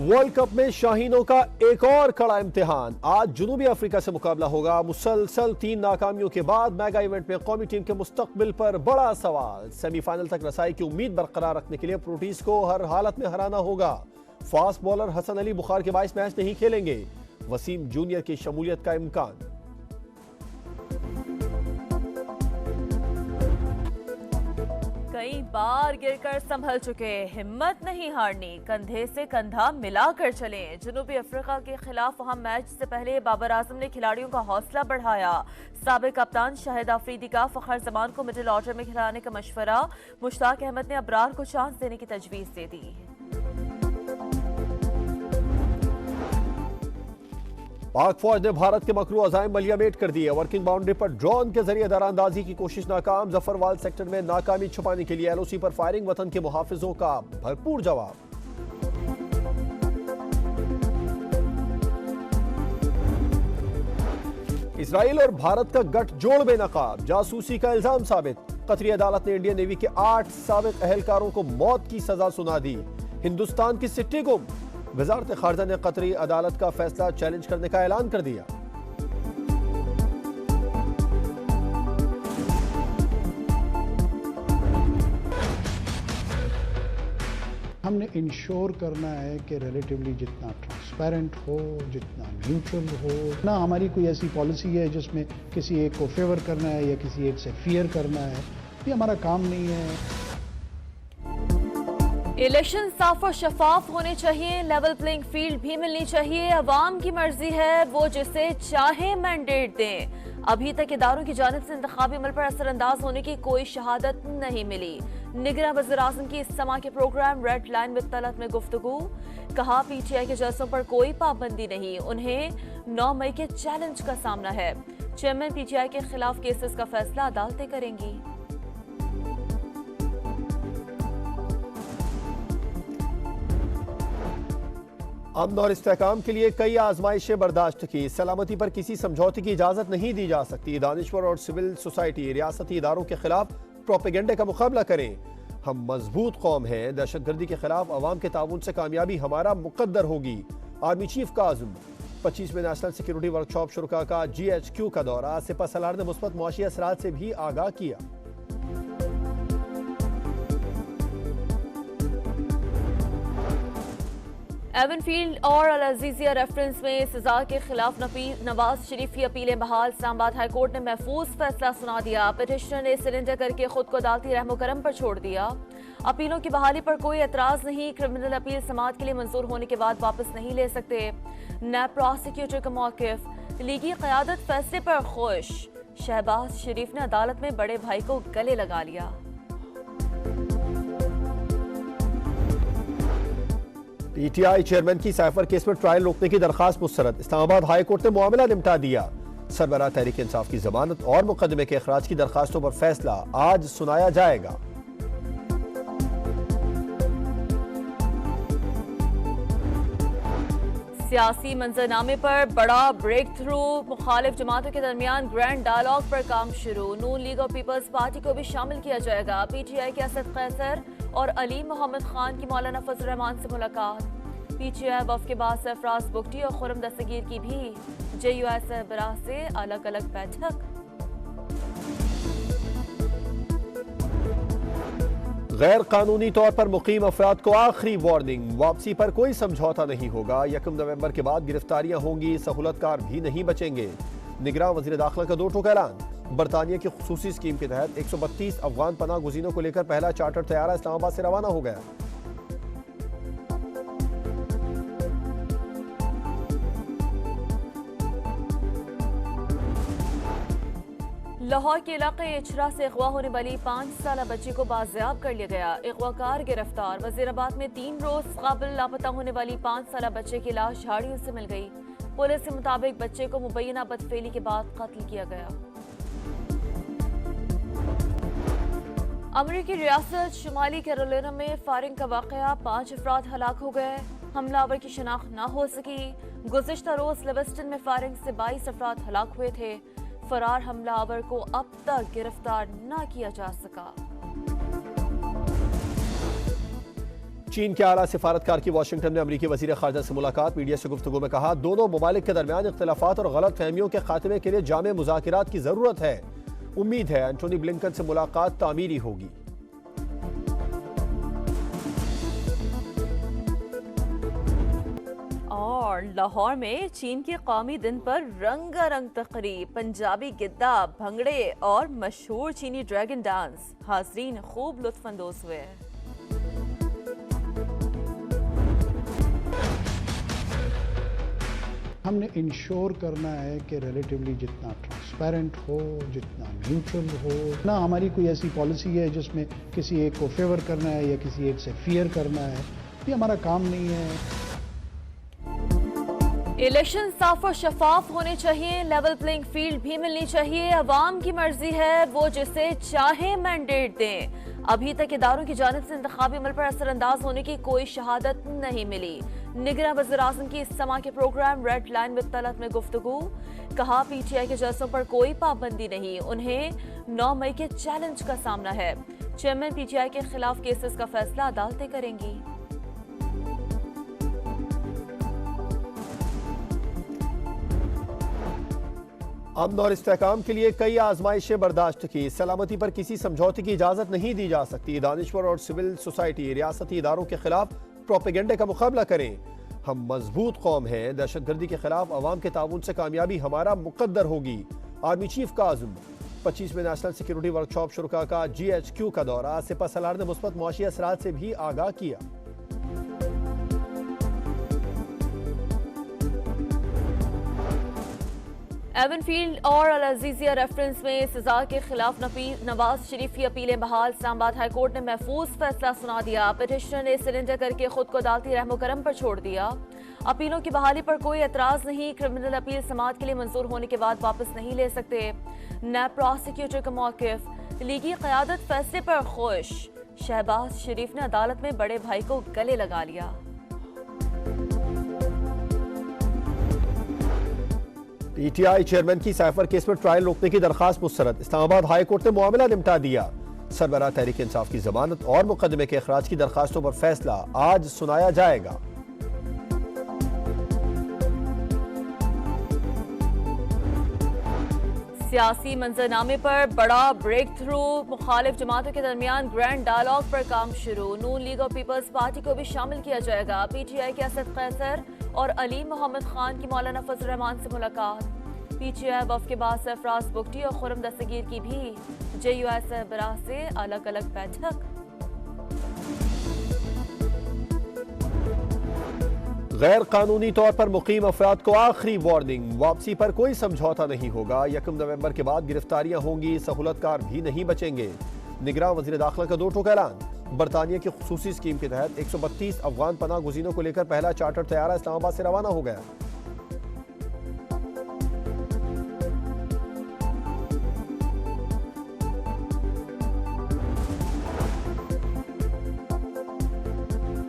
World cup में शाहीनों का एक और कड़ा इम्तिहान। आज जनूबी अफ्रीका से मुकाबला होगा। मुसलसल 3 नाकामियों के बाद मेगा इवेंट में कौमी टीम के मुस्तकबिल पर बड़ा सवाल। सेमीफाइनल तक रसाई की उम्मीद बरकरार रखने के लिए प्रोटीज को हर हालत में हराना होगा। फास्ट बॉलर हसन अली बुखार के बाइस मैच नहीं खेलेंगे। वसीम जूनियर की शमूलियत का इम्कान। कई बार गिरकर संभल चुके, हिम्मत नहीं हारनी, कंधे से कंधा मिलाकर चले। जनूबी अफ्रीका के खिलाफ अहम मैच से पहले बाबर आजम ने खिलाड़ियों का हौसला बढ़ाया। साबिक कप्तान शाहिद अफरीदी का फखर जमान को मिडिल ऑर्डर में खिलाने का मशवरा। मुश्ताक अहमद ने अबरार को चांस देने की तजवीज दे दी। पाक फौज ने भारत के मकरू अजाइम मलियामेट कर दिए। वर्किंग बाउंड्री पर ड्रोन के जरिए दरांदाजी की कोशिश नाकाम। जफरवाल सेक्टर में नाकामी छुपाने के लिए एलओसी पर फायरिंग। वतन के मुहाफिजों का भरपूर जवाब। इसराइल और भारत का गठजोड़ बेनकाब, जासूसी का इल्जाम साबित। कतरी अदालत ने इंडियन नेवी के 8 साबिक अहलकारों को मौत की सजा सुना दी। हिंदुस्तान की सिट्टी गुम। वजारत खारजा ने कतरी अदालत का फैसला चैलेंज करने का ऐलान कर दिया। हमने इंश्योर करना है कि रिलेटिवली जितना ट्रांसपेरेंट हो, जितना न्यूट्रल हो, ना हमारी कोई ऐसी पॉलिसी है जिसमें किसी एक को फेवर करना है या किसी एक से फियर करना है। ये हमारा काम नहीं है। इलेक्शन साफ और शफाफ होने चाहिए, लेवल प्लेइंग फील्ड भी मिलनी चाहिए। अवाम की मर्जी है, वो जिसे चाहे मैंडेट दें। अभी तक इदारों की जानिब से इंतखाबी अमल पर असरअंदाज होने की कोई शहादत नहीं मिली। निगरान वज़ीर आज़म की इस समा के programme red line with Talat में गुफ्तगू। कहा पीटीआई के जलसों पर कोई पाबंदी नहीं, उन्हें 9 मई के चैलेंज का सामना है। चेयरमैन पीटीआई के खिलाफ केसेस का फैसला अदालतें करेंगी। अमन और इस्तेहकाम के लिए कई आजमाइशें बर्दाश्त की। सलामती पर किसी समझौते की इजाजत नहीं दी जा सकती। दानिश्वर और सिविल सोसाइटी रियासती इदारों के खिलाफ प्रोपेगेंडे का मुकाबला करें। हम मजबूत कौम हैं, दहशतगर्दी के खिलाफ अवाम के ताउन से कामयाबी हमारा मुकद्दर होगी। आर्मी चीफ का आज़म। 25वें नेशनल सिक्योरिटी वर्कशॉप शुरुका का GHQ का दौरा। सिपा सलार ने मुस्बत मुआशी असरात से भी आगाह किया। एवनफील्ड और अल अजीजिया रेफरेंस में सजा के खिलाफ नवाज शरीफ की अपीलें बहाल। इस्लामाबाद हाई कोर्ट ने महफूज फैसला सुना दिया। पिटिशनर ने सरेंडर करके खुद को अदालती रहमो करम पर छोड़ दिया। अपीलों की बहाली पर कोई एतराज नहीं। क्रिमिनल अपील समाअत के लिए मंजूर होने के बाद वापस नहीं ले सकते। नैब प्रोसिक्यूटर का मौकिफ। लीगी क़यादत फैसले पर खुश। शहबाज शरीफ ने अदालत में बड़े भाई को गले लगा लिया। पीटीआई चेयरमैन की साइफर केस में ट्रायल रोकने की दरखास्त मुस्तरद। इस्लामाबाद हाई कोर्ट ने मामला निपटा दिया। सरबराह तहरीक इंसाफ की जमानत और मुकदमे के अखराज की दरखास्तों पर फैसला आज सुनाया जाएगा। सियासी मंजरनामे पर बड़ा ब्रेक थ्रू। मुखालिफ जमातों के दरमियान ग्रैंड डायलॉग पर काम शुरू। नून लीग और पीपल्स पार्टी को भी शामिल किया जाएगा। पीटीआई के असद कैसर और अली मोहम्मद खान की मौलाना फजल रहमान से मुलाकात। पीटीआई वफ़ के बाद सरफराज बुगटी और खुरम दस्तगीर की भी JUI सरबराह से अलग अलग बैठक। गैर कानूनी तौर पर मुकीम अफराद को आखिरी वार्निंग। वापसी पर कोई समझौता नहीं होगा। 1 नवंबर के बाद गिरफ्तारियां होंगी। सहूलतकार भी नहीं बचेंगे। निगरान वज़ीर दाखिला का 2 टोक ऐलान। बरतानिया की खुसूसी स्कीम के तहत 132 अफगान पनाह गुज़ीनों को लेकर पहला चार्टर तैयारा इस्लामाबाद से रवाना हो गया। लाहौर के इलाके इचरा से अगवा होने वाली 5 साला बच्ची को बाजियाब कर लिया गया। अगवाकार गिरफ्तार। वजीराबाद में 3 रोज काबिल लापता होने वाली 5 साला बच्चे की लाश झाड़ियों से मिल गई। पुलिस के मुताबिक बच्चे को मुबैना बदफेली के बाद कत्ल किया गया। अमरीकी रियासत शुमाली कैरोलिना में फायरिंग का वाकया। 5 अफराद हलाक हो गए। हमलावर की शिनाख्त न हो सकी। गुज़िश्ता रोज लिविस्टन में फायरिंग से 22 अफराद हलाक हुए थे। फरार हमलावर को अब तक गिरफ्तार न किया जा सका। चीन के आला सिफारतकार की वाशिंगटन में अमरीकी वजीर खारजा से मुलाकात। मीडिया से गुफ्तगू में कहा, दोनों ममालिक के दरमियान इख्तिलाफात और गलत फहमियों के खात्मे के लिए जामे मुज़ाकिरात की जरूरत है। उम्मीद है एंटोनी ब्लिंकन से मुलाकात तामीरी होगी। और लाहौर में चीन के कौमी दिन पर रंगारंग तकरीब, पंजाबी गिद्दा, भंगड़े और मशहूर चीनी ड्रैगन डांस। हाज़रीन खूब लुत्फानंदोज हुए। हमने इंश्योर करना है कि रिलेटिवली जितना ट्रांसपेरेंट हो, जितना न्यूट्रल हो, ना हमारी कोई ऐसी पॉलिसी है जिसमें किसी एक को फेवर करना है या किसी एक से फियर करना है। ये हमारा काम नहीं है। इलेक्शन साफ और शफाफ होने चाहिए, लेवल प्लेइंग फील्ड भी मिलनी चाहिए। अवाम की मर्जी है, वो जिसे चाहे मैंडेट दें। अभी तक इदारों की जानिब से इंतखाबी अमल पर असरअंदाज होने की कोई शहादत नहीं मिली। निगरान वज़ीर-ए-आज़म की इज्तिमा के programme red line with Talat में गुफ्तगू। कहा, PTI के जलसों पर कोई पाबंदी नहीं, उन्हें 9 मई के चैलेंज का सामना है। चेयरमैन PTI के खिलाफ केसेस का फैसला अदालतें करेंगी। अमन और इस्तेहकाम के लिए कई आजमाइशें बर्दाश्त की, सलामती पर किसी समझौते की इजाजत नहीं दी जा सकती। दानिश्वर और सिविल सोसाइटी रियासती इदारों के खिलाफ प्रोपेगेंडे का मुकाबला करें। हम मजबूत कौम हैं, दहशतगर्दी के खिलाफ अवाम के ताउन से कामयाबी हमारा मुकद्दर होगी। आर्मी चीफ का आज़म। 25वें नेशनल सिक्योरिटी वर्कशॉप शुरुका का GHQ का दौरा। सिपा सलार ने मुस्बत मुआशी असरात से भी आगाह किया। एवनफील्ड और अल अजीजिया रेफरेंस में सजा के खिलाफ नवाज शरीफ की अपीलें बहाल। इस्लामाबाद हाईकोर्ट ने महफूज फैसला सुना दिया। पिटिशनर ने सरेंडर करके खुद को अदालती रहमो करम पर छोड़ दिया। अपीलों की बहाली पर कोई एतराज नहीं। क्रिमिनल अपील समाअत के लिए मंजूर होने के बाद वापस नहीं ले सकते। नैब प्रोसिक्यूटर का मौकिफ। लीगी क़यादत फैसले पर खुश। शहबाज शरीफ ने अदालत में बड़े भाई को गले लगा लिया। PTI चेयरमैन की साइफर केस में ट्रायल रोकने की दरखास्त मुस्तरद। इस्लामाबाद हाई कोर्ट ने मामला निपटा दिया। सरबराह तहरीक इंसाफ की जमानत और मुकदमे के अखराज की दरखास्तों पर फैसला आज सुनाया जाएगा। सियासी मंजरनामे पर बड़ा ब्रेक थ्रू। मुखालिफ जमातों के दरमियान ग्रैंड डायलॉग पर काम शुरू। नून लीग और पीपल्स पार्टी को भी शामिल किया जाएगा। PTI के असद कैसर और अली मोहम्मद खान की मौलाना फजल रहमान से मुलाकात। PTI वफ़ के बाद सरफराज बुगटी और खुरम दस्तगीर की भी JUI सरबराह से अलग अलग बैठक। गैर कानूनी तौर पर मुकीम अफराद को आखिरी वार्निंग, वापसी पर कोई समझौता नहीं होगा। 1 नवंबर के बाद गिरफ्तारियां होंगी, सहूलतकार भी नहीं बचेंगे। निगरान वज़ीर दाखिला का 2 टोक ऐलान। बरतानिया की खुसूसी स्कीम के तहत 132 अफगान पनाह गुज़ीनों को लेकर पहला चार्टर तैयारा इस्लामाबाद से रवाना हो गया।